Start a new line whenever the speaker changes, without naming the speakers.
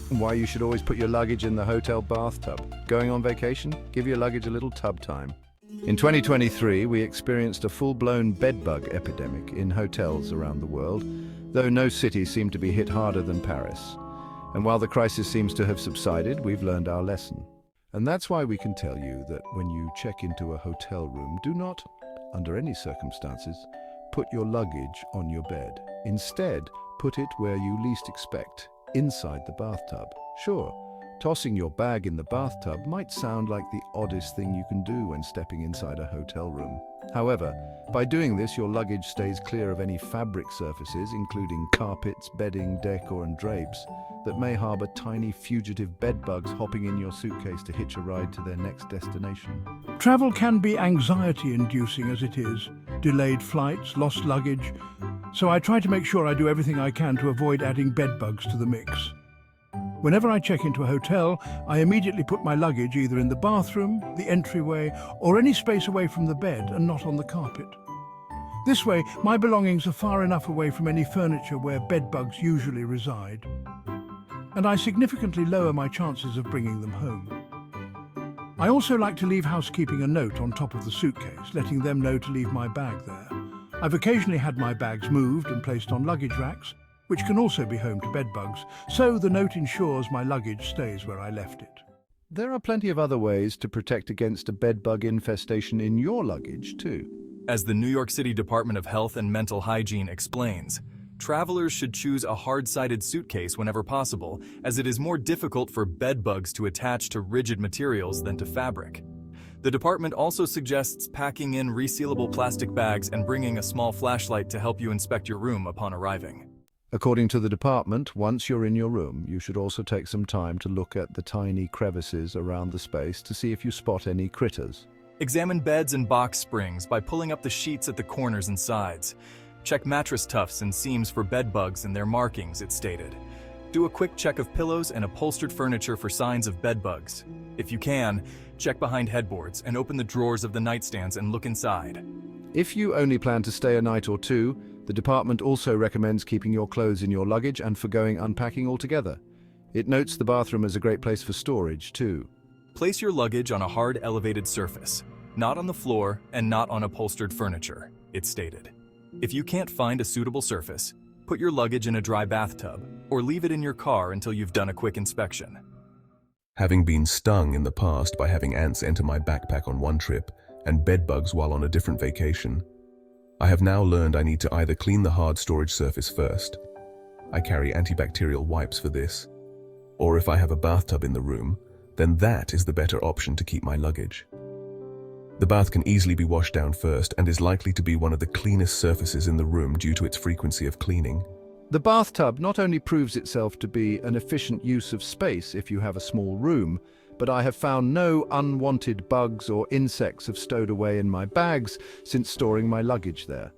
And why you should always put your luggage in the hotel bathtub. Going on vacation? Give your luggage a little tub time. In 2023, we experienced a full-blown bedbug epidemic in hotels around the world, though no city seemed to be hit harder than Paris. And while the crisis seems to have subsided, we've learned our lesson. And that's why we can tell you that when you check into a hotel room, do not, under any circumstances, put your luggage on your bed. Instead, put it where you least expect, inside the bathtub. Sure, tossing your bag in the bathtub might sound like the oddest thing you can do when stepping inside a hotel room. However, by doing this, your luggage stays clear of any fabric surfaces, including carpets, bedding, decor, and drapes, that may harbor tiny fugitive bedbugs hopping in your suitcase to hitch a ride to their next destination.
Travel can be anxiety-inducing as it is. Delayed flights, lost luggage. So I try to make sure I do everything I can to avoid adding bedbugs to the mix. Whenever I check into a hotel, I immediately put my luggage either in the bathroom, the entryway, or any space away from the bed and not on the carpet. This way, my belongings are far enough away from any furniture where bedbugs usually reside. And I significantly lower my chances of bringing them home. I also like to leave housekeeping a note on top of the suitcase, letting them know to leave my bag there. I've occasionally had my bags moved and placed on luggage racks, which can also be home to bedbugs, so the note ensures my luggage stays where I left it.
There are plenty of other ways to protect against a bedbug infestation in your luggage, too.
As the New York City Department of Health and Mental Hygiene explains, travelers should choose a hard-sided suitcase whenever possible, as it is more difficult for bedbugs to attach to rigid materials than to fabric. The department also suggests packing in resealable plastic bags and bringing a small flashlight to help you inspect your room upon arriving.
According to the department, once you're in your room, you should also take some time to look at the tiny crevices around the space to see if you spot any critters.
Examine beds and box springs by pulling up the sheets at the corners and sides. Check mattress tufts and seams for bedbugs and their markings, it stated. Do a quick check of pillows and upholstered furniture for signs of bedbugs. If you can, check behind headboards and open the drawers of the nightstands and look inside.
If you only plan to stay a night or two, the department also recommends keeping your clothes in your luggage and forgoing unpacking altogether. It notes the bathroom as a great place for storage, too.
Place your luggage on a hard elevated surface, not on the floor and not on upholstered furniture, it stated. If you can't find a suitable surface, put your luggage in a dry bathtub or leave it in your car until you've done a quick inspection.
Having been stung in the past by having ants enter my backpack on one trip and bedbugs while on a different vacation, I have now learned I need to either clean the hard storage surface first. I carry antibacterial wipes for this. Or if I have a bathtub in the room, then that is the better option to keep my luggage. The bath can easily be washed down first and is likely to be one of the cleanest surfaces in the room due to its frequency of cleaning.
The bathtub not only proves itself to be an efficient use of space if you have a small room, but I have found no unwanted bugs or insects have stowed away in my bags since storing my luggage there.